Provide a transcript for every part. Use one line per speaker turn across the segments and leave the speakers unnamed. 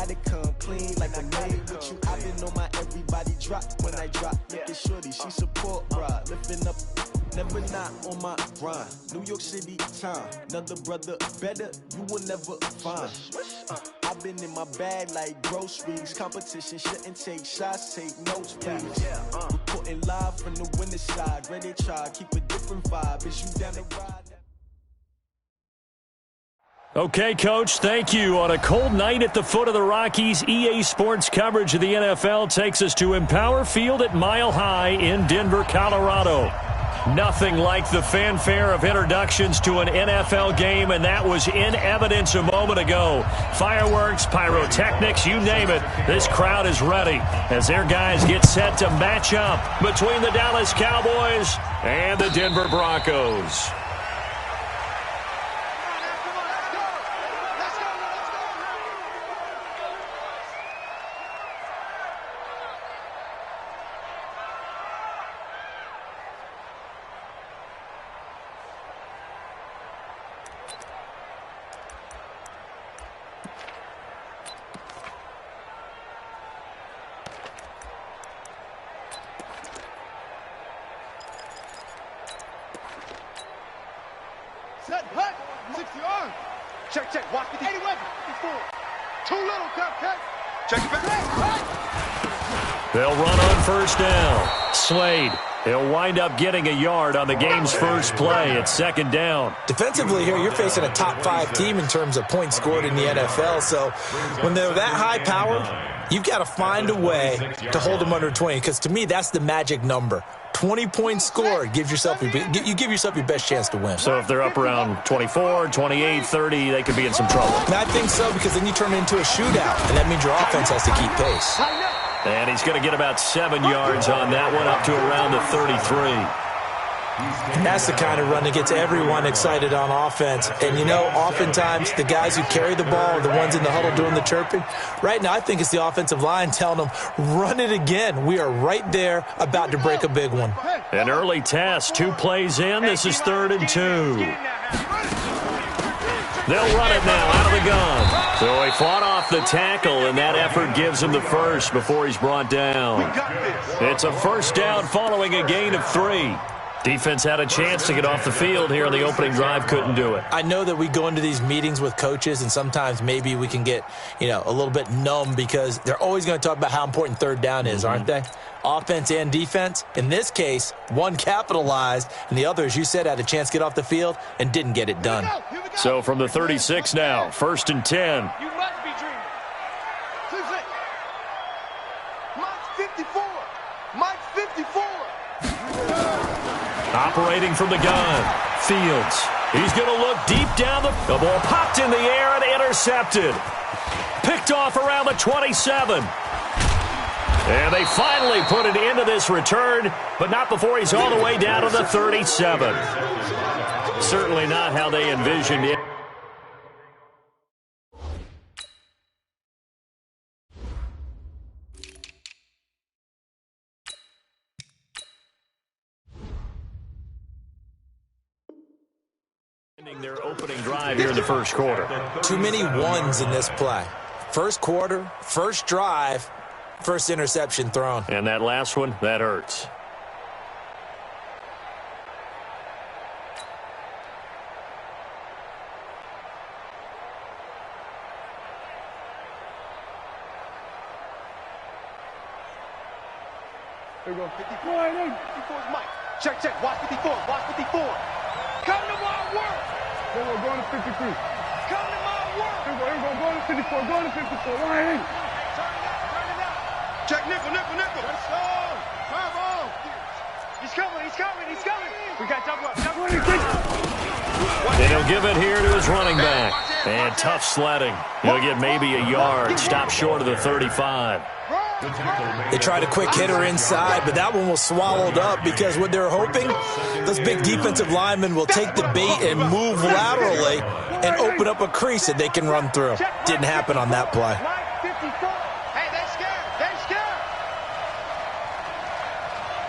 gotta come clean like I made with you. I've been on my everybody drop when I drop. Look at shorty, she support ride, lifting up. Never not on my grind. New York City time. Another brother better, you will never find. I've been in my bag like groceries. Competition shouldn't take shots, take notes, please. Reporting live from the winning side. Ready to try, keep a different vibe. Is you down the ride?
Okay, Coach, thank you. On a cold night at the foot of the Rockies, EA Sports coverage of the NFL takes us to Empower Field at Mile High in Denver, Colorado. Nothing like the fanfare of introductions to an NFL game, and that was in evidence a moment ago. Fireworks, pyrotechnics, you name it. This crowd is ready as their guys get set to match up between the Dallas Cowboys and the Denver Broncos.
Set, hut, 60 arm. Check, check, walk with the 81. 54. Too little, cut. Check it back.
They'll run on first down. Slade. He'll wind up getting a yard on the game's first play at second down.
Defensively here, you're facing a top 5 team in terms of points scored in the NFL. So when they're that high powered, you've got to find a way to hold them under 20. Because to me, that's the magic number. 20 points scored gives yourself you give yourself your best chance to win.
So if they're up around 24, 28, 30, they could be in some trouble.
And I think so, because then you turn it into a shootout, and that means your offense has to keep pace.
And he's going to get about 7 yards on that one, up to around the 33.
And that's the kind of run that gets everyone excited on offense. And, you know, oftentimes the guys who carry the ball are the ones in the huddle doing the chirping. Right now, I think it's the offensive line telling them, run it again. We are right there about to break a big one.
An early test, 2 plays in. This is 3rd and 2. They'll run it now out of the gun. So he fought off the tackle, and that effort gives him the first before he's brought down. It's a first down following a gain of 3. Defense had a chance to get off the field here on the opening drive, couldn't do it.
I know that we go into these meetings with coaches, and sometimes maybe we can get, a little bit numb because they're always going to talk about how important third down is, aren't they? Offense and defense. In this case, one capitalized, and the other, as you said, had a chance to get off the field and didn't get it done.
So from the 36 now, 1st and 10.
You must be dreaming. Mike's 54. Mike's 54.
Operating from the gun, Fields. He's going to look deep down the ball popped in the air and intercepted. Picked off around the 27. And they finally put it into this return, but not before he's all the way down to the 37. Certainly not how they envisioned it. Their opening drive here in the first quarter.
Too many ones in this play. First quarter, first drive, first interception thrown.
And that last one, that hurts.
Here we go. 54 is Mike. Check. Watch 54. Come to my work. We're going to 53. Come to my work. Here we go. Going to 54. Going to 54. Right in. Turn it out. Check nickel. Let's go. Come on. He's coming. We got double up.
And he'll give it here to his running back. And tough sledding. He'll get maybe a yard. Stop short of the 35.
They tried a quick hitter inside, but that one was swallowed up because what they're hoping, those big defensive linemen will take the bait and move laterally and open up a crease that they can run through. Didn't happen on that play.
Hey, they're scared.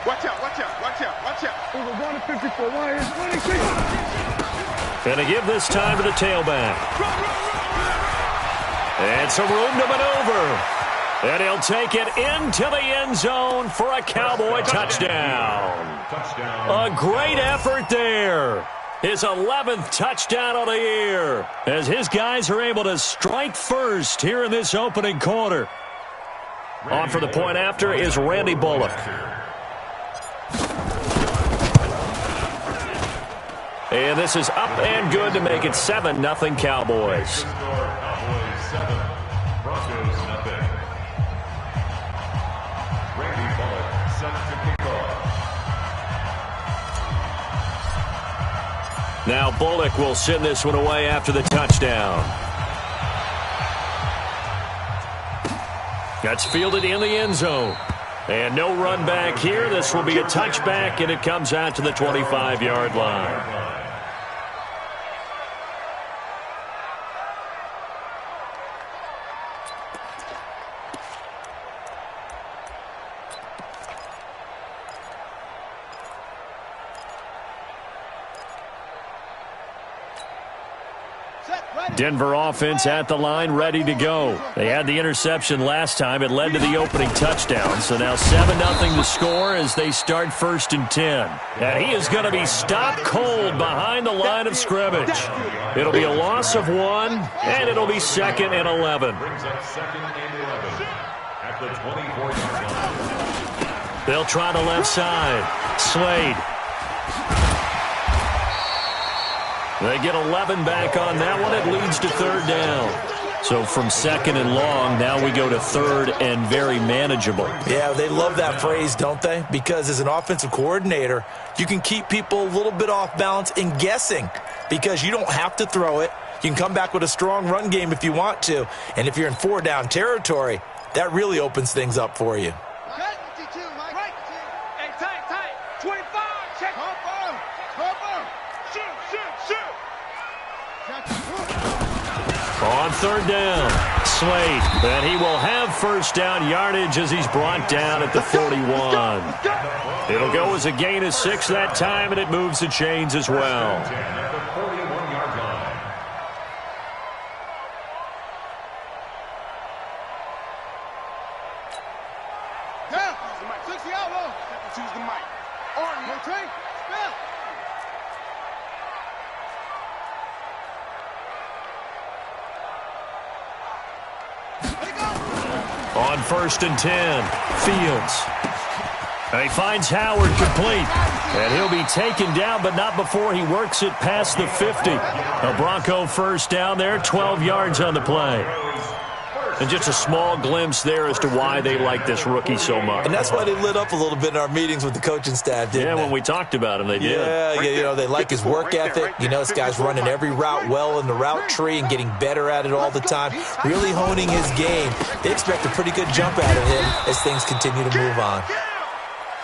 Watch out. We're going to 54.
Gonna give this time to the tailback. And some room to maneuver. And he'll take it into the end zone for a Cowboy touchdown. A great effort there. His 11th touchdown of the year as his guys are able to strike first here in this opening quarter. On for the point after is Randy Bullock. And this is up and good to make it 7-0 Cowboys. Now Bullock will send this one away after the touchdown. That's fielded in the end zone. And no run back here. This will be a touchback, and it comes out to the 25-yard line. Denver offense at the line, ready to go. They had the interception last time. It led to the opening touchdown. So now 7-0 to score as they start 1st and 10. And he is going to be stopped cold behind the line of scrimmage. It'll be a loss of 1, and it'll be 2nd and 11. They'll try the left side. Slade. They get 11 back on that one. It leads to 3rd down. So from 2nd and long, now we go to 3rd and very manageable.
Yeah, they love that phrase, don't they? Because as an offensive coordinator, you can keep people a little bit off balance and guessing because you don't have to throw it. You can come back with a strong run game if you want to. And if you're in 4-down territory, that really opens things up for you.
On 3rd down, Slade, and he will have 1st down yardage as he's brought down at the 41. It'll go as a gain of 6 that time, and it moves the chains as well. On 1st and 10, Fields. And he finds Howard complete. And he'll be taken down, but not before he works it past the 50. A Bronco 1st down there, 12 yards on the play. And just a small glimpse there as to why they like this rookie so much.
And that's why they lit up a little bit in our meetings with the coaching staff, didn't they?
When we talked about him, they did.
Yeah, you know, they like his work ethic. You know, this guy's running every route well in the route tree and getting better at it all the time, really honing his game. They expect a pretty good jump out of him as things continue to move on.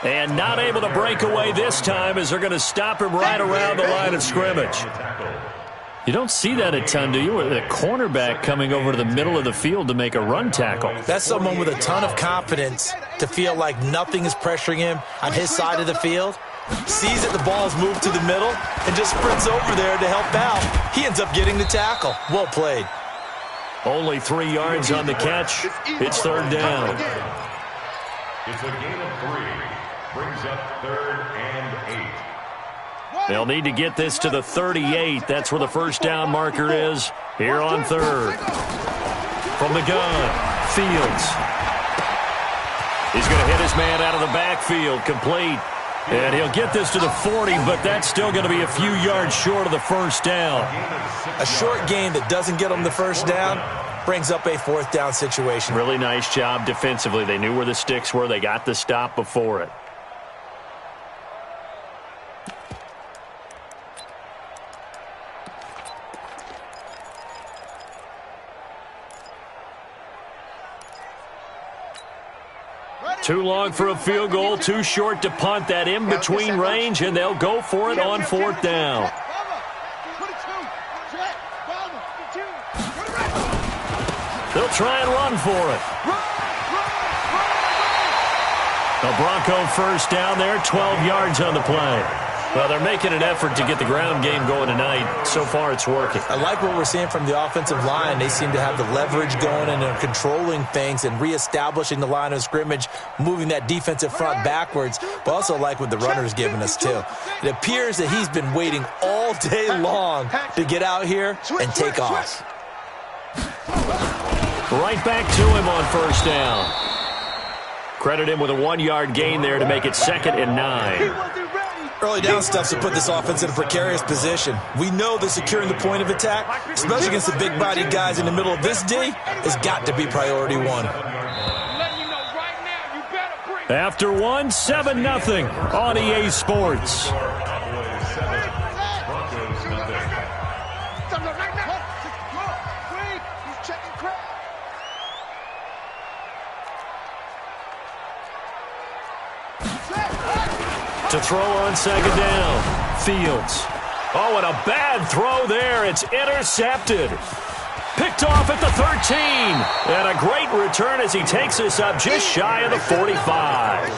And not able to break away this time as they're going to stop him right around the line of scrimmage. You don't see that a ton, do you? With a cornerback coming over to the middle of the field to make a run tackle.
That's someone with a ton of confidence to feel like nothing is pressuring him on his side of the field. Sees that the ball's moved to the middle and just sprints over there to help out. He ends up getting the tackle. Well played.
Only 3 yards on the catch. It's 3rd down.
It's a gain of 3. Brings up 3rd and 8.
They'll need to get this to the 38. That's where the 1st down marker is here on 3rd. From the gun, Fields. He's going to hit his man out of the backfield, complete. And he'll get this to the 40, but that's still going to be a few yards short of the 1st down.
A short gain that doesn't get them the 1st down brings up a 4th down situation.
Really nice job defensively. They knew where the sticks were. They got the stop before it. Too long for a field goal, too short to punt that in-between range, and they'll go for it on 4th down. They'll try and run for it. A Bronco 1st down there, 12 yards on the play. Well, they're making an effort to get the ground game going tonight. So far, it's working.
I like what we're seeing from the offensive line. They seem to have the leverage going and are controlling things and reestablishing the line of scrimmage, moving that defensive front backwards, but also like what the runner's giving us, too. It appears that he's been waiting all day long to get out here and take off.
Right back to him on first down. Credit him with a 1-yard gain there to make it 2nd and 9.
Early down stuff to put this offense in a precarious position. We know that securing the point of attack, especially against the big-bodied guys in the middle of this D, has got to be priority one.
After 1, 7-0 on EA Sports. To throw on 2nd down. Fields. Oh, and a bad throw there. It's intercepted. Picked off at the 13. And a great return as he takes us up just shy of the 45.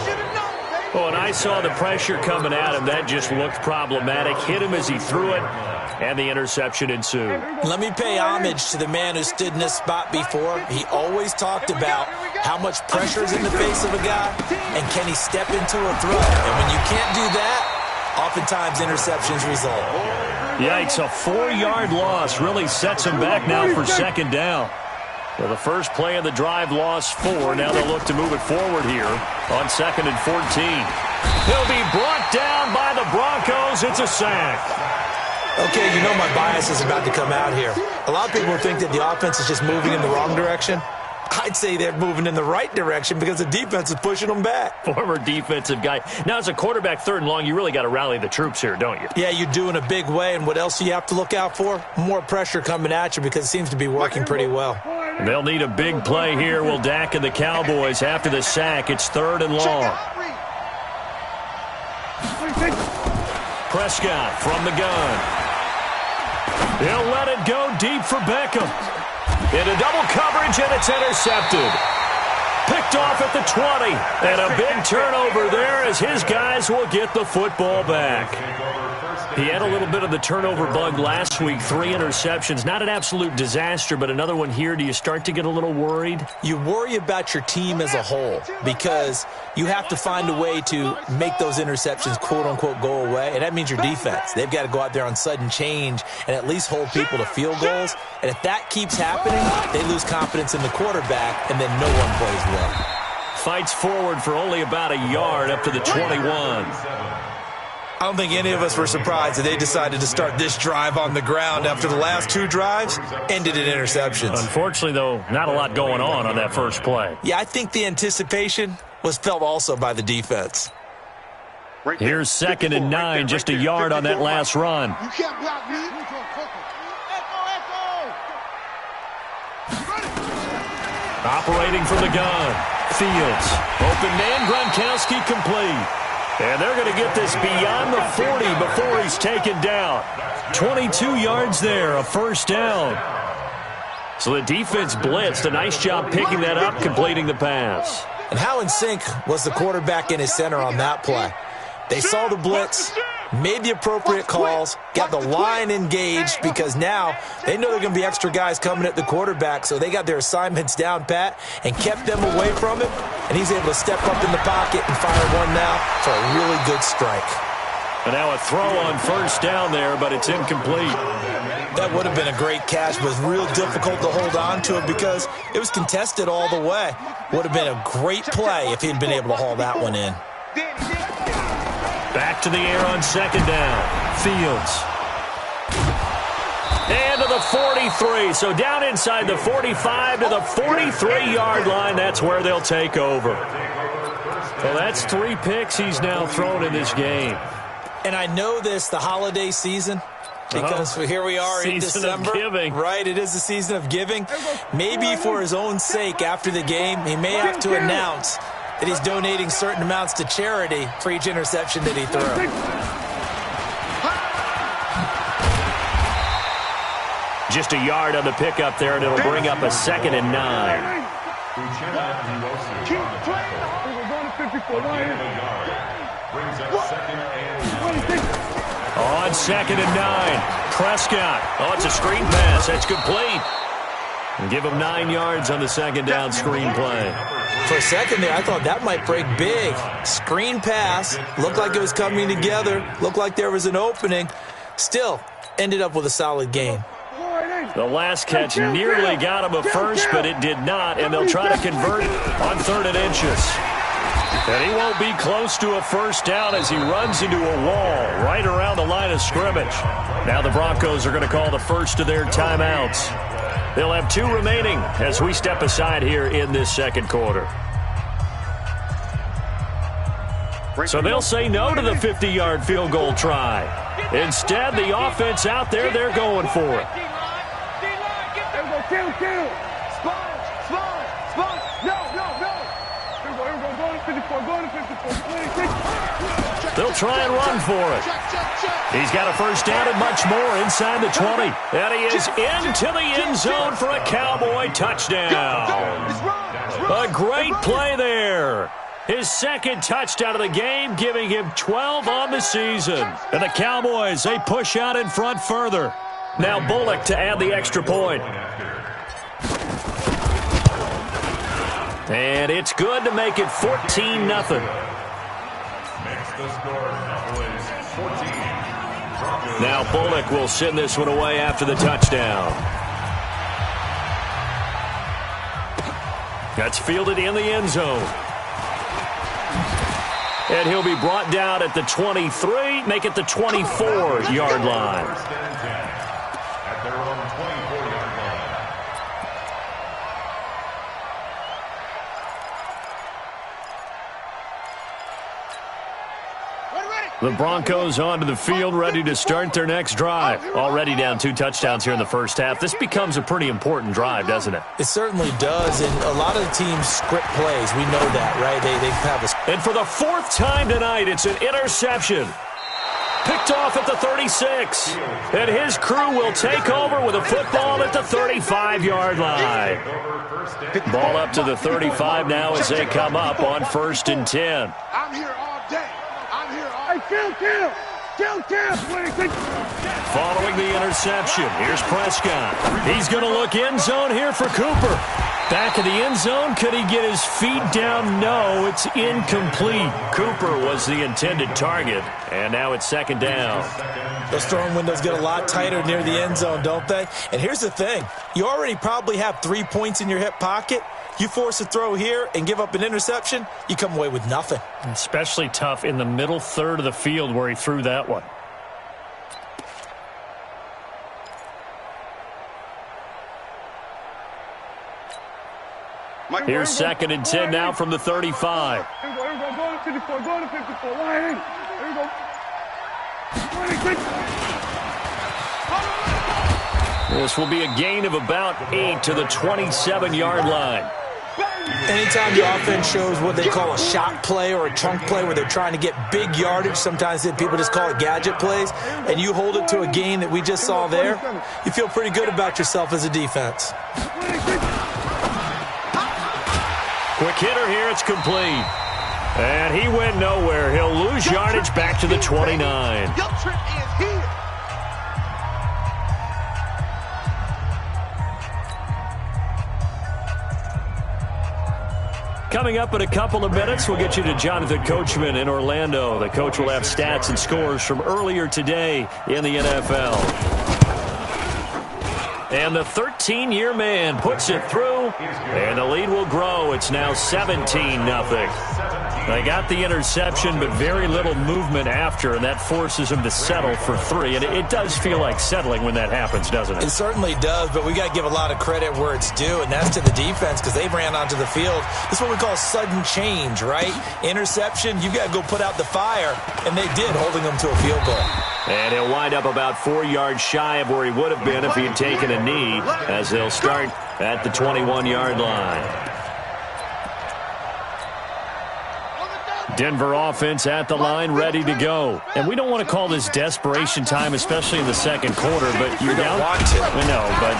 Oh, and I saw the pressure coming at him. That just looked problematic. Hit him as he threw it, and the interception ensued.
Let me pay homage to the man who stood in this spot before. He always talked about how much pressure is in the face of a guy, and can he step into a throw. And when you can't do that, oftentimes interceptions result.
Yikes, a 4-yard loss really sets him back now for 2nd down. Well, the first play of the drive lost 4. Now they'll look to move it forward here on 2nd and 14. He'll be brought down by the Broncos. It's a sack.
Okay, you know my bias is about to come out here. A lot of people think that the offense is just moving in the wrong direction. I'd say they're moving in the right direction because the defense is pushing them back.
Former defensive guy. Now, as a quarterback 3rd and long, you really got to rally the troops here, don't you?
Yeah, you do in a big way. And what else do you have to look out for? More pressure coming at you because it seems to be working pretty well.
They'll need a big play here. Will Dak and the Cowboys after the sack. It's 3rd and long. Prescott from the gun. He'll let it go deep for Beckham. Into double coverage, and it's intercepted. Picked off at the 20. And a big turnover there as his guys will get the football back. He had a little bit of the turnover bug last week. 3 interceptions. Not an absolute disaster, but another one here. Do you start to get a little worried?
You worry about your team as a whole because you have to find a way to make those interceptions, quote-unquote, go away, and that means your defense. They've got to go out there on sudden change and at least hold people to field goals, and if that keeps happening, they lose confidence in the quarterback, and then no one plays well.
Fights forward for only about a yard up to the 21.
I don't think any of us were surprised that they decided to start this drive on the ground after the last 2 drives ended in interceptions.
Unfortunately, though, not a lot going on that first play.
Yeah, I think the anticipation was felt also by the defense.
Here's 2nd and 9, just a yard on that last run.
You can't block me.
Operating from the gun. Fields. Open man, Gronkowski complete. And they're going to get this beyond the 40 before he's taken down. 22 yards there, a 1st down. So the defense blitzed. A nice job picking that up, completing the pass.
And how in sync was the quarterback and his center on that play? They saw the blitz, made the appropriate calls, got the line engaged because now they know there are going to be extra guys coming at the quarterback, so they got their assignments down pat and kept them away from it, and he's able to step up in the pocket and fire one now for a really good strike.
And now a throw on 1st down there, but it's incomplete.
That would have been a great catch, but it was real difficult to hold on to it because it was contested all the way. Would have been a great play if he'd been able to haul that one in.
Back to the air on 2nd down. Fields. And to the 43. So down inside the 45 to the 43-yard line. That's where they'll take over. Well, that's 3 picks he's now thrown in this game.
And I know this, the holiday season, because here we are in December.
Season of giving.
Right, it is the season of giving. Maybe for his own sake after the game, he may have to announce that he's donating certain amounts to charity for each interception that he threw.
Just a yard on the pickup there, and it'll bring up a 2nd and 9.
Brings up second and 9.
On 2nd and 9. Prescott. Oh, it's a screen pass. That's complete. And give him 9 yards on the second down screen play.
For a second there, I thought that might break big. Screen pass. Looked like it was coming together. Looked like there was an opening. Still, ended up with a solid game.
The last catch nearly got him a first, but it did not, and they'll try to convert on 3rd and inches. And he won't be close to a first down as he runs into a wall right around the line of scrimmage. Now the Broncos are going to call the first of their timeouts. They'll have 2 remaining as we step aside here in this second quarter. So they'll say no to the 50-yard field goal try. Instead, the offense out there, they're going for it.
Kill. Sponge. No. Here we go. Go to 54. Go to 54.
They'll try and run for it. He's got a first down and much more inside the 20. And he is into the end zone for a Cowboy touchdown. A great play there. His second touchdown of the game, giving him 12 on the season. And the Cowboys, they push out in front further. Now Bullock to add the extra point. And it's good to make it 14-0.
Makes the score Cowboys 14.
Now Bullock will send this one away after the touchdown. That's fielded in the end zone. And he'll be brought down at the 23, make it the 24-yard line.
At their own 24-yard line.
The Broncos onto the field, ready to start their next drive. Already down 2 touchdowns here in the first half. This becomes a pretty important drive, doesn't it?
It certainly does, and a lot of the teams script plays. We know that, right? They have a...
And for the 4th time tonight, it's an interception. Picked off at the 36. And his crew will take over with a football at the 35-yard line. Ball up to the 35 now as they come up on 1st and 10.
I'm here all day. Kill.
Following the interception, here's Prescott. He's going to look end zone here for Cooper. Back in the end zone, could he get his feet down? No, it's incomplete. Cooper was the intended target, and now it's 2nd down.
Those throwing windows get a lot tighter near the end zone, don't they? And here's the thing. You already probably have 3 points in your hip pocket. You force a throw here and give up an interception, you come away with nothing.
Especially tough in the middle third of the field where he threw that one. Here's 2nd and 10 now from the 35.
Here we go. Go to 54. Go to 54. Here we go. 26.
This will be a gain of about 8 to the 27-yard line.
Anytime the offense shows what they call a shot play or a chunk play where they're trying to get big yardage, sometimes people just call it gadget plays, and you hold it to a gain that we just saw there, you feel pretty good about yourself as a defense.
Quick hitter here, it's complete. And he went nowhere. He'll lose yardage back to the 29. Coming up in a couple of minutes, we'll get you to Jonathan Coachman in Orlando. The coach will have stats and scores from earlier today in the NFL. And the 13-year man puts it through, and the lead will grow. It's now 17-0. They got the interception, but very little movement after, and that forces them to settle for 3. And it does feel like settling when that happens, doesn't it?
It certainly does, but we got to give a lot of credit where it's due, and that's to the defense because they ran onto the field. This is what we call sudden change, right? Interception, you got to go put out the fire, and they did, holding them to a field goal.
And he'll wind up about 4 yards shy of where he would have been if he had taken a knee, as they'll start at the 21-yard line. Denver offense at the line, ready to go. And we don't want to call this desperation time, especially in the second quarter, but you're down.
Want to.
No, but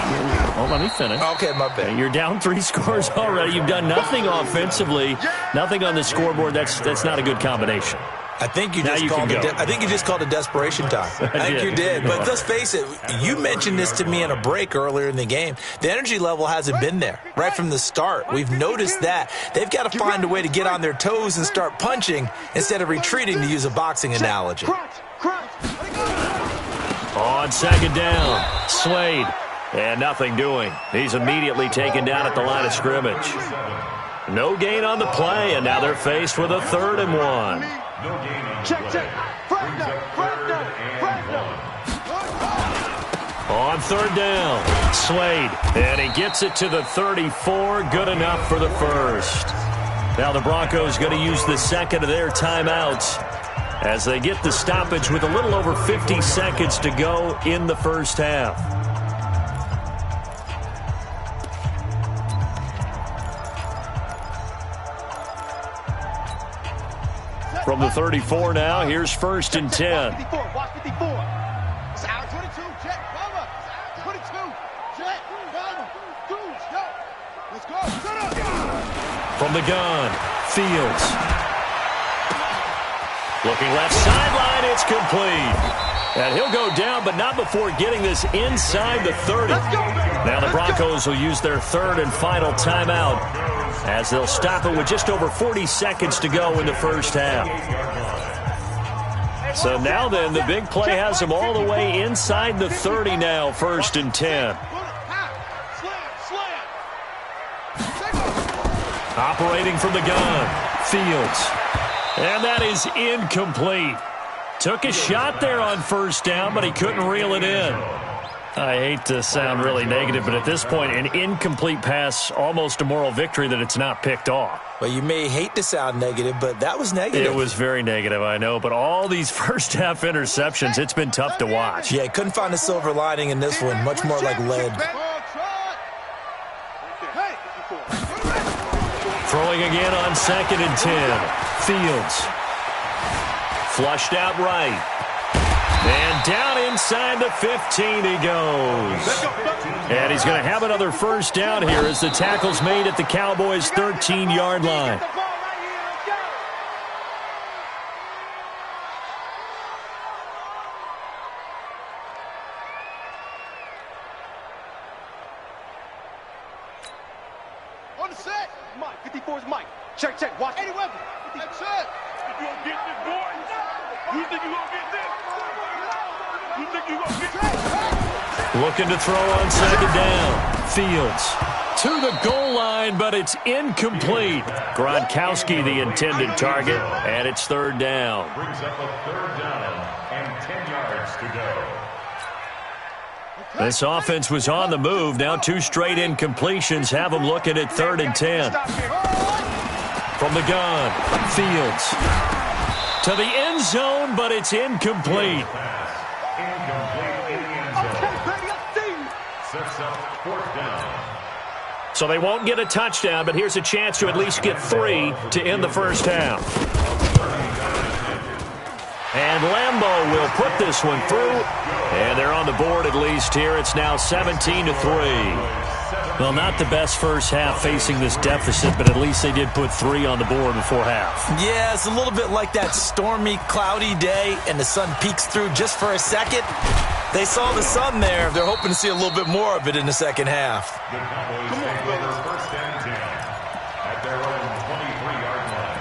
well, let me finish.
Okay, my bad.
You're down 3 scores already. You've done nothing offensively, nothing on the scoreboard. That's not a good combination.
I think you just called a desperation time. I think you did. But let's face it, you mentioned this to me in a break earlier in the game. The energy level hasn't been there right from the start. We've noticed that. They've got to find a way to get on their toes and start punching instead of retreating, to use a boxing analogy.
On second down, Slade. And nothing doing. He's immediately taken down at the line of scrimmage. No gain on the play, and now they're faced with a 3rd and 1.
Check.
On 3rd down, Slade. And he gets it to the 34. Good enough for the first. Now the Broncos going to use the second of their timeouts as they get the stoppage with a little over 50 seconds to go in the first half. From the 34 now, here's 1st and 10.
Watch 54. It's out 22. Check. Cover. 22. Check. Cover. Dudes. Go. Let's go. Shut up.
From the gun, Fields. Looking left sideline, it's complete. And he'll go down, but not before getting this inside the 30. Now the Broncos will use their 3rd and final timeout as they'll stop it with just over 40 seconds to go in the first half. So now then, the big play has them all the way inside the 30 now, 1st and 10. Operating from the gun, Fields. And that is incomplete. Took a shot there on 1st down, but he couldn't reel it in. I hate to sound really negative, but at this point, an incomplete pass, almost a moral victory that it's not picked off.
Well, you may hate to sound negative, but that was negative.
It was very negative, I know, but all these first-half interceptions, it's been tough to watch.
Yeah, couldn't find a silver lining in this one, much more like lead.
Throwing again on 2nd and 10. Fields. Flushed out right. And down inside the 15 he goes. And he's going to have another 1st down here as the tackle's made at the Cowboys' 13-yard line.
On the set. Mike. 54 is Mike. Check. Watch. Any weapon. That's it. You gonna get this, boy? You think you gonna get this? You think you gonna get this?
Looking to throw on 2nd down. Fields to the goal line, but it's incomplete. Gronkowski the intended target, and it's 3rd down.
Brings up a 3rd down and 10 yards to go.
This offense was on the move. Now 2 straight incompletions have them looking at 3rd and 10. From the gun, Fields to the end zone, but it's incomplete.
Sets up 4th down.
So they won't get a touchdown, but here's a chance to at least get 3 to end the first half. And Lambeau will put this one through. And they're on the board at least here. It's now 17-3. Well, not the best first half facing this deficit, but at least they did put 3 on the board before half.
Yeah, it's a little bit like that stormy, cloudy day, and the sun peeks through just for a second. They saw the sun there. They're hoping to see a little bit more of it in the second half.
The Cowboys take over 1st and 10 at their own 23-yard line.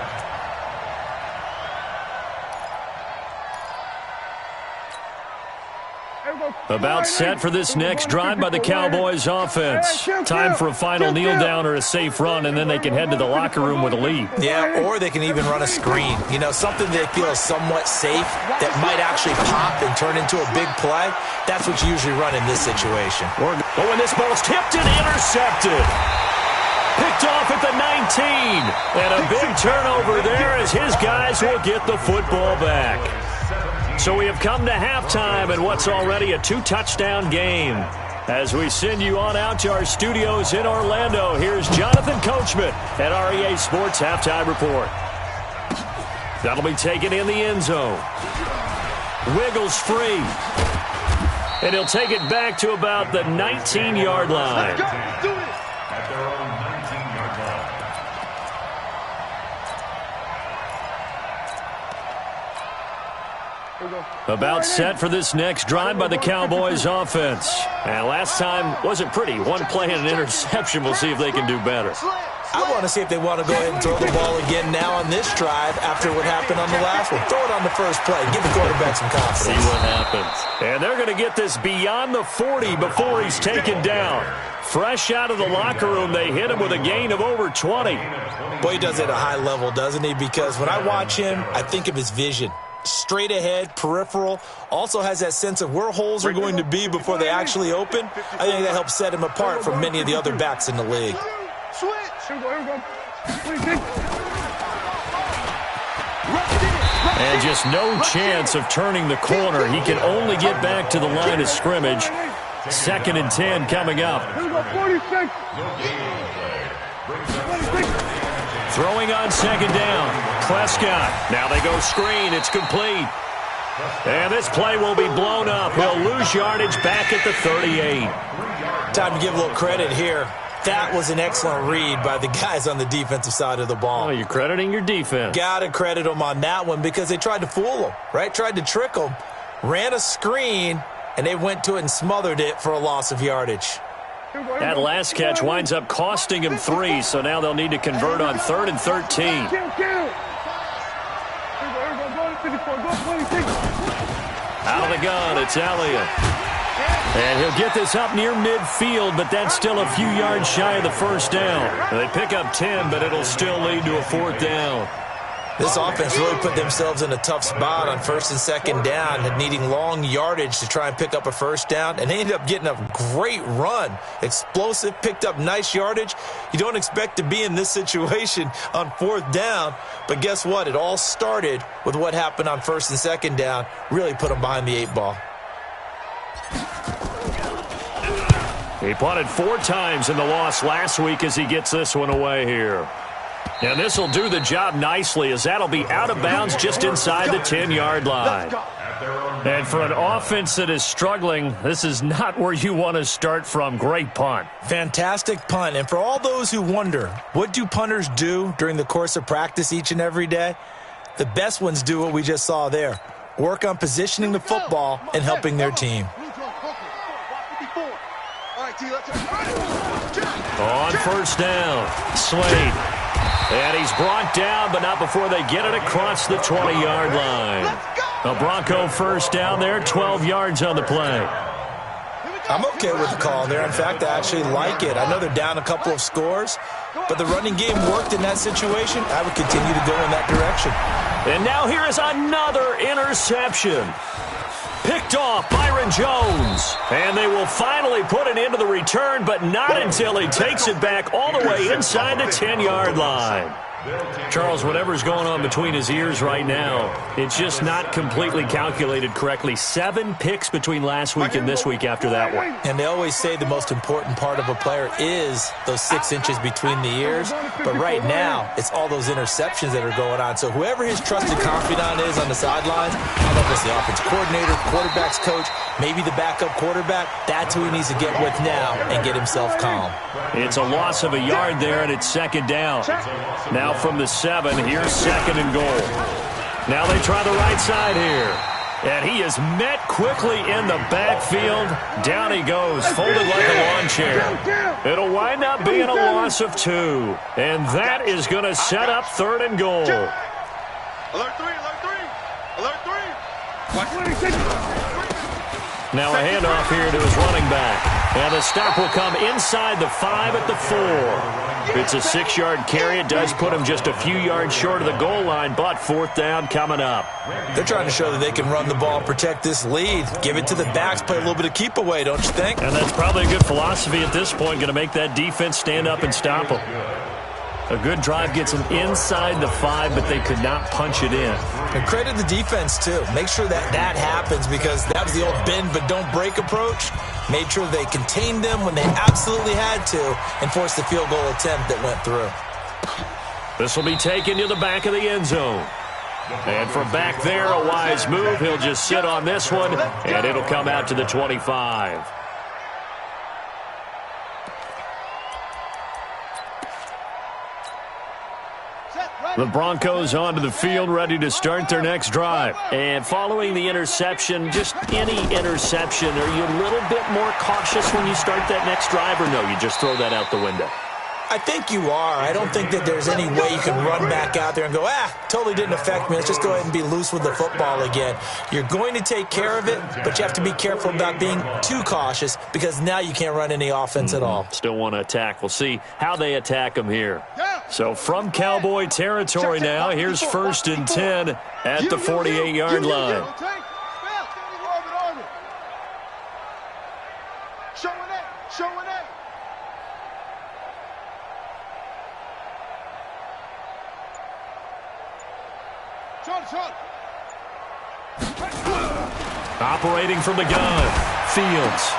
About set for this next drive by the Cowboys offense. Time for a final kneel down or a safe run, and then they can head to the locker room with a lead.
Yeah, or they can even run a screen. You know, something they feel is somewhat safe that might actually pop and turn into a big play. That's what you usually run in this situation.
Oh, and this ball's tipped and intercepted. Picked off at the 19. And a big turnover there as his guys will get the football back. So we have come to halftime in what's already a 2-touchdown game. As we send you on out to our studios in Orlando, here's Jonathan Coachman at REA Sports Halftime Report. That'll be taken in the end zone. Wiggles free. And he'll take it back to about the 19-yard line.
At their own 19-yard line.
About set for this next drive by the Cowboys offense. And last time wasn't pretty. One play and an interception. We'll see if they can do better.
I want to see if they want to go ahead and throw the ball again now on this drive after what happened on the last one. Throw it on the first play. Give the quarterback some confidence.
See what happens. And they're going to get this beyond the 40 before he's taken down. Fresh out of the locker room, they hit him with a gain of over 20.
Boy, he does it at a high level, doesn't he? Because when I watch him, I think of his vision. Straight ahead, peripheral, also has that sense of where holes are going to be before they actually open. I think that helps set him apart from many of the other backs in the league.
And just no chance of turning the corner. He can only get back to the line of scrimmage. 2nd and 10 coming up. Throwing on 2nd down. Prescott. Now they go screen. It's complete. And this play will be blown up. He'll lose yardage back at the 38.
Time to give a little credit here. That was an excellent read by the guys on the defensive side of the ball.
Oh, you're crediting your defense.
Got to credit them on that one because they tried to fool them, right? Tried to trick them. Ran a screen, and they went to it and smothered it for a loss of yardage.
That last catch winds up costing him 3, so now they'll need to convert on 3rd and 13. Out of the gun, it's Elliott. And he'll get this up near midfield, but that's still a few yards shy of the first down. They pick up 10, but it'll still lead to a 4th down.
This offense really put themselves in a tough spot on 1st and 2nd down, and needing long yardage to try and pick up a 1st down, and they ended up getting a great run. Explosive, picked up nice yardage. You don't expect to be in this situation on 4th down, but guess what? It all started with what happened on 1st and 2nd down. Really put them behind the 8 ball.
He punted 4 times in the loss last week as he gets this one away here. And this will do the job nicely as that'll be out of bounds just inside the 10-yard line. And for an offense that is struggling, this is not where you want to start from. Great punt.
Fantastic punt. And for all those who wonder, what do punters do during the course of practice each and every day? The best ones do what we just saw there. Work on positioning the football and helping their team.
On 1st down, Slade. And he's brought down, but not before they get it across the 20-yard line. A Bronco 1st down there, 12 yards on the play.
I'm okay with the call there. In fact, I actually like it. I know they're down a couple of scores, but the running game worked in that situation. I would continue to go in that direction.
And now here is another interception. Picked off Byron Jones. And they will finally put it into the return, but not until he takes it back all the way inside the 10-yard line. Charles, whatever's going on between his ears right now, it's just not completely calculated correctly. 7 picks between last week and this week after that one.
And they always say the most important part of a player is those 6 inches between the ears. But right now, it's all those interceptions that are going on. So whoever his trusted confidant is on the sidelines, I don't know if it's the offense coordinator, quarterback's coach, maybe the backup quarterback, that's who he needs to get with now and get himself calm.
It's a loss of a yard there, and it's 2nd down. Now from the 7, here's 2nd and goal. Now they try the right side here. And he is met quickly in the backfield. Down he goes, folded like a lawn chair. It'll wind up being a loss of 2. And that is going to set up 3rd and goal.
Alert 3, alert 3, alert 3.
Now a handoff here to his running back. And the stop will come inside the 5 at the 4. It's a 6-yard carry. It does put him just a few yards short of the goal line, but 4th down coming up.
They're trying to show that they can run the ball, protect this lead. Give it to the backs, play a little bit of keep away, don't you think?
And that's probably a good philosophy at this point, going to make that defense stand up and stop them. A good drive gets them inside the 5, but they could not punch it in.
And credit the defense, too. Make sure that that happens because that was the old bend but don't break approach. Made sure they contained them when they absolutely had to and forced the field goal attempt that went through.
This will be taken to the back of the end zone. And from back there, a wise move. He'll just sit on this one, and it'll come out to the 25. The Broncos onto the field, ready to start their next drive. And following the interception, just any interception, are you a little bit more cautious when you start that next drive, or no, you just throw that out the window?
I think you are. I don't think that there's any way you can run back out there and go, totally didn't affect me. Let's just go ahead and be loose with the football again. You're going to take care of it, but you have to be careful about being too cautious because now you can't run any offense at all.
Still want to attack. We'll see how they attack them here. So from Cowboy territory now, here's 1st and 10 at the 48-yard line.
Showing it.
Operating from the gun, Fields.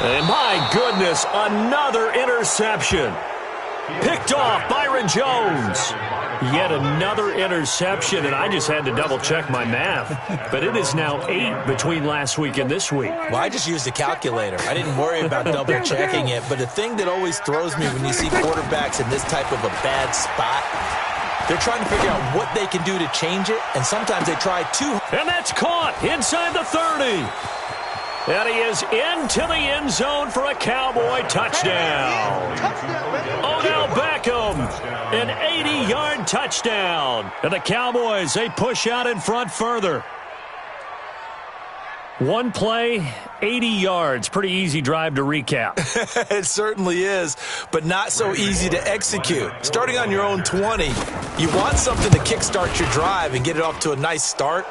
And my goodness, another interception. Picked off Byron Jones. Yet another interception, and I just had to double-check my math. But it is now 8 between last week and this week.
Well, I just used a calculator. I didn't worry about double-checking it. But the thing that always throws me when you see quarterbacks in this type of a bad spot, they're trying to figure out what they can do to change it, and sometimes they try too.
And that's caught inside the 30. And he is into the end zone for a Cowboy touchdown. Odell Beckham, an 80-yard touchdown. And the Cowboys, they push out in front further. One play, 80 yards. Pretty easy drive to recap.
It certainly is, but not so easy to execute. Starting on your own 20, you want something to kickstart your drive and get it off to a nice start.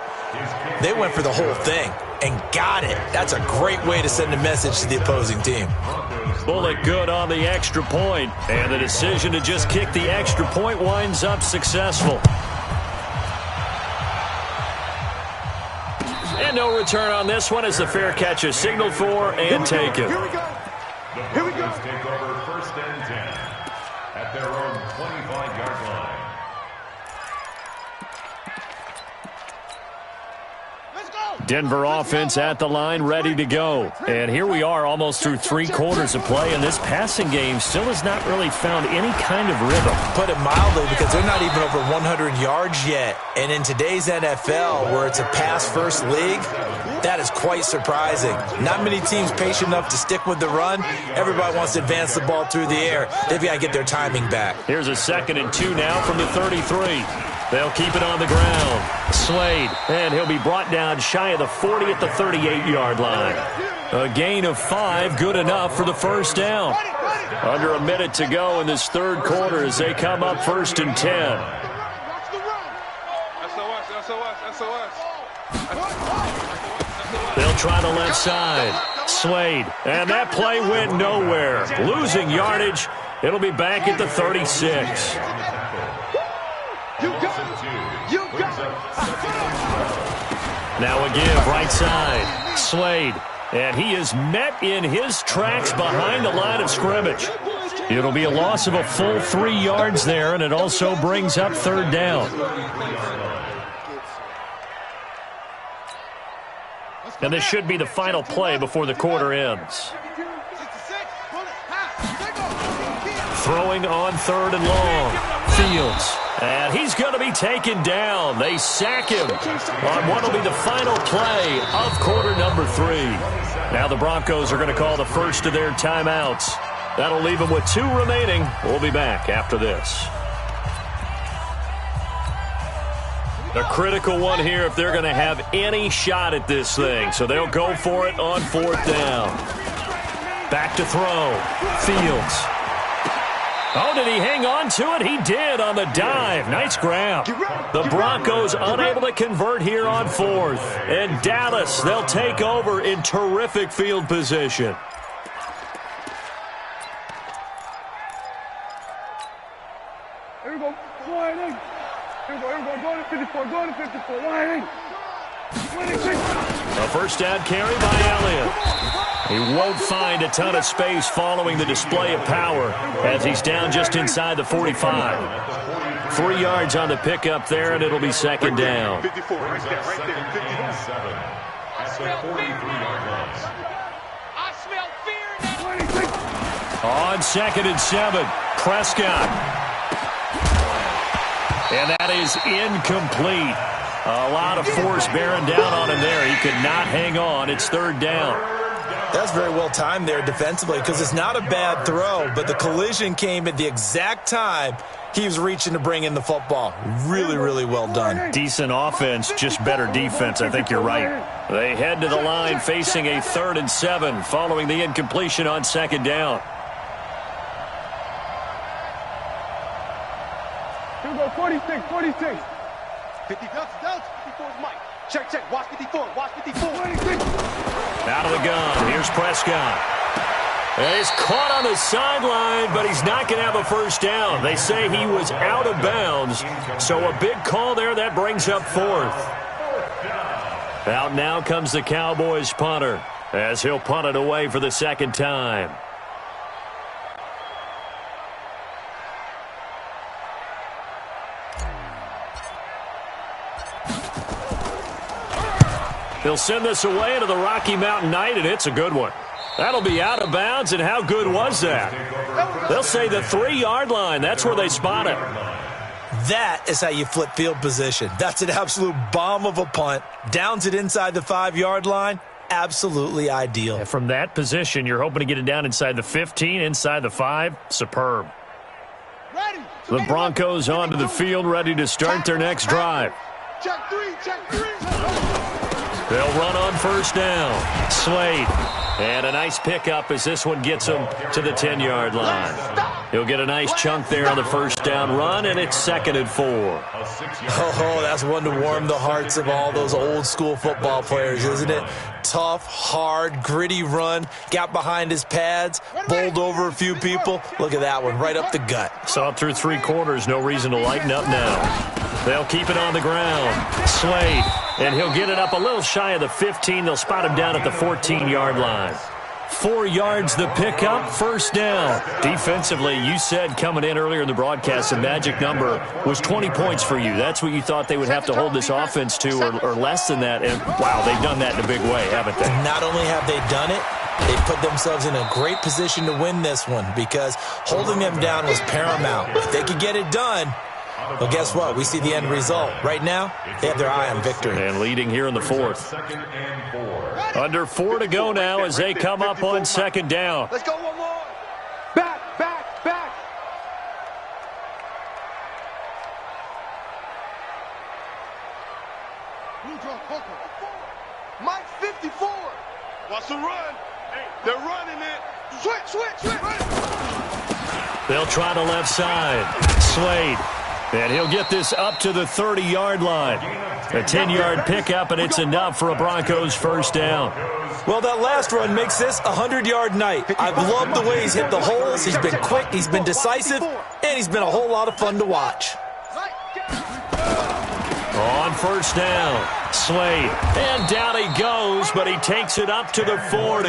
They went for the whole thing and got it. That's a great way to send a message to the opposing team.
Bullet good on the extra point, and the decision to just kick the extra point winds up successful. And no return on this one as the fair catch is signaled for and taken.
Here we go. The Broncos take over 1st and 10 at their own 25-yard line.
Denver offense at the line, ready to go. And here we are almost through 3 quarters of play, and this passing game still has not really found any kind of rhythm.
Put it mildly, because they're not even over 100 yards yet. And in today's NFL, where it's a pass-first league, that is quite surprising. Not many teams patient enough to stick with the run. Everybody wants to advance the ball through the air. They've got to get their timing back.
Here's a 2nd and 2 now from the 33. They'll keep it on the ground. Slade, and he'll be brought down shy of the 40 at the 38-yard line. A gain of 5, good enough for the first down. Under a minute to go in this 3rd quarter as they come up 1st and 10. They'll try the left side. Slade, and that play went nowhere. Losing yardage. It'll be back at the 36. Now a give, right side. Slade, and he is met in his tracks behind the line of scrimmage. It'll be a loss of a full 3 yards there, and it also brings up 3rd down. And this should be the final play before the quarter ends. Throwing on 3rd and long. Fields. And he's going to be taken down. They sack him on what will be the final play of quarter number 3. Now the Broncos are going to call the first of their timeouts. That'll leave them with 2 remaining. We'll be back after this. A critical one here if they're going to have any shot at this thing. So they'll go for it on 4th down. Back to throw. Fields. Oh, did he hang on to it? He did on the dive. Nice grab. The Broncos unable to convert here on 4th. And Dallas, they'll take over in terrific field position.
Here we go. Wide in. Here we go. Go to 54. Go to 54. Wide in.
A first down carry by Elliott. He won't find a ton of space following the display of power as he's down just inside the 45. 3 yards on the pickup there, and it'll be 2nd down.
54, right there, right there.
57 at the 43-yard line.
I smell fear now.
On 2nd and 7, Prescott. And that is incomplete. A lot of force bearing down on him there. He could not hang on. It's third down.
That's very well timed there defensively because it's not a bad throw, but the collision came at the exact time he was reaching to bring in the football. Really, really well done.
Decent offense, just better defense. I think you're right. They head to the line facing a 3rd and 7 following the incompletion on second down.
Here we go, 46, 46.
50 Delta, 54's Mike. Check, watch 54, watch 54.
26.
Out of the gun, here's Prescott. And he's caught on the sideline, but he's not going to have a first down. They say he was out of bounds, so a big call there. That brings up 4th. Out now comes the Cowboys punter, as he'll punt it away for the second time. He'll send this away into the Rocky Mountain Night, and it's a good one. That'll be out of bounds, and how good was that? They'll say the 3-yard line. That's where they spot it.
That is how you flip field position. That's an absolute bomb of a punt. Downs it inside the 5-yard line. Absolutely ideal.
And from that position, you're hoping to get it down inside the 15, inside the 5. Superb. The Broncos onto the field, ready to start their next drive.
Check 3, check 3.
They'll run on first down. Slade. And a nice pickup as this one gets him to the 10-yard line. He'll get a nice chunk there on the first down run, and it's 2nd and 4.
Oh, that's one to warm the hearts of all those old-school football players, isn't it? Tough, hard, gritty run. Got behind his pads, bowled over a few people. Look at that one, right up the gut.
Saw it through 3 quarters. No reason to lighten up now. They'll keep it on the ground. Slade. And he'll get it up a little shy of the 15. They'll spot him down at the 14-yard line. 4 yards the pickup, first down. Defensively, you said coming in earlier in the broadcast, the magic number was 20 points for you. That's what you thought they would have to hold this offense to, or less than that. And, wow, they've done that in a big way, haven't they?
Not only have they done it, they put themselves in a great position to win this one because holding them down was paramount. If they could get it done, well, guess what? We see the end result. Right now, they have their eye on victory.
And leading here in the 4th. Under 4 to go now as they come up on second down.
Let's go one more.
Back.
Mike 54. Watch the run. They're running it. Switch.
They'll try the left side. Slade. And he'll get this up to the 30-yard line. A 10-yard pickup, and it's enough for a Broncos first down.
Well, that last run makes this a 100-yard night. I've loved the way he's hit the holes. He's been quick, he's been decisive, and he's been a whole lot of fun to watch.
On first down, Slade. And down he goes, but he takes it up to the 40.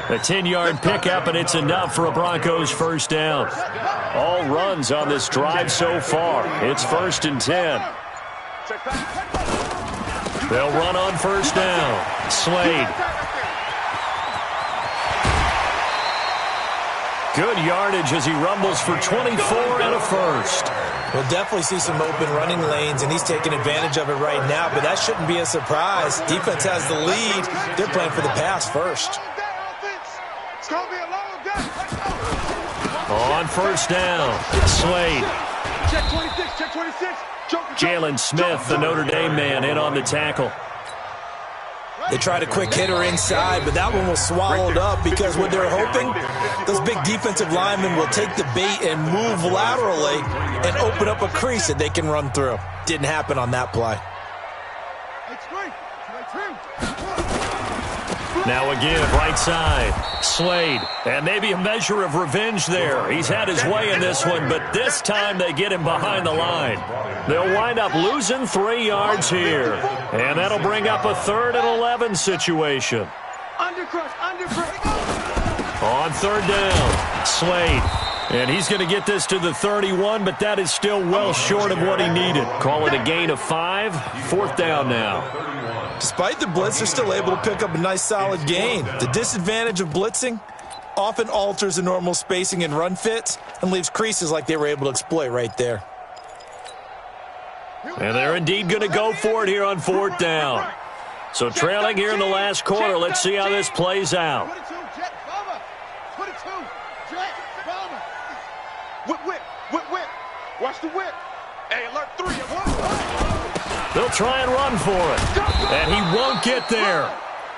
A 10-yard pickup, and it's enough for a Broncos first down. All runs on this drive so far. It's 1st and 10. They'll run on first down. Slade. Good yardage as he rumbles for 24 and a first.
We'll definitely see some open running lanes, and he's taking advantage of it right now, but that shouldn't be a surprise. Defense has the lead. They're playing for the pass first.
It's going to be a long day.
On first down, Slade.
Check 26.
Jalen Smith, the Notre Dame man, in on the tackle.
They tried a quick hitter inside, but that one was swallowed up because what they're hoping, those big defensive linemen will take the bait and move laterally and open up a crease that they can run through. Didn't happen on that play.
Now again, right side, Slade. And maybe a measure of revenge there. He's had his way in this one, but this time they get him behind the line. They'll wind up losing 3 yards here. And that'll bring up a 3rd and 11 situation.
Undercrush.
On third down, Slade. And he's going to get this to the 31, but that is still well short of what he needed. Call it a gain of 5. 4th down now.
Despite the blitz, they're still able to pick up a nice solid gain. The disadvantage of blitzing often alters the normal spacing and run fits and leaves creases like they were able to exploit right there.
And they're indeed going to go for it here on 4th down. So trailing here in the last quarter. Let's see how this plays out.
22, Jet, Bomber. 22, Jet, Bomber. Whip. Watch the whip. Hey, alert 3.
They'll try and run for it. And he won't get there.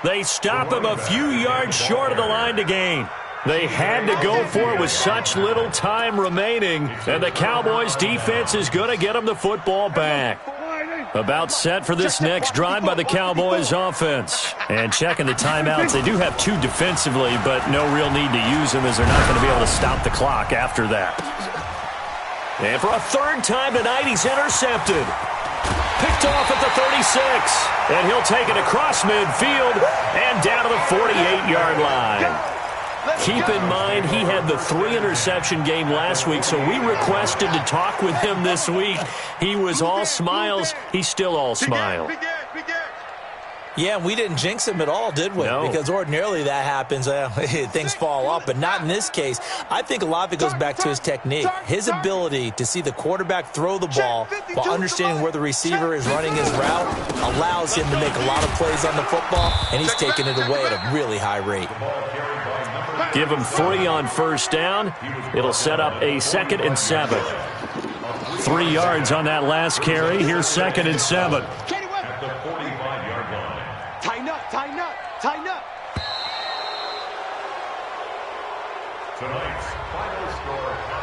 They stop him a few yards short of the line to gain. They had to go for it with such little time remaining. And the Cowboys' defense is going to get them the football back. About set for this next drive by the Cowboys offense. And checking the timeouts. They do have 2 defensively, but no real need to use them as they're not going to be able to stop the clock after that. And for a 3rd time tonight, he's intercepted. Picked off at the 36. And he'll take it across midfield and down to the 48-yard line. Keep in mind, he had the 3-interception game last week, so we requested to talk with him this week. He was all smiles. He's still all smile.
Yeah, we didn't jinx him at all, did we?
No.
Because ordinarily that happens. Things fall off, but not in this case. I think a lot of it goes back to his technique. His ability to see the quarterback throw the ball while understanding where the receiver is running his route allows him to make a lot of plays on the football, and he's taking it away at a really high rate.
Give him 3 on 1st down. It'll set up a 2nd and 7. 3 yards on that last carry. Here's 2nd and 7.
At the 45-yard line.
Tighten up.
Tonight's final score.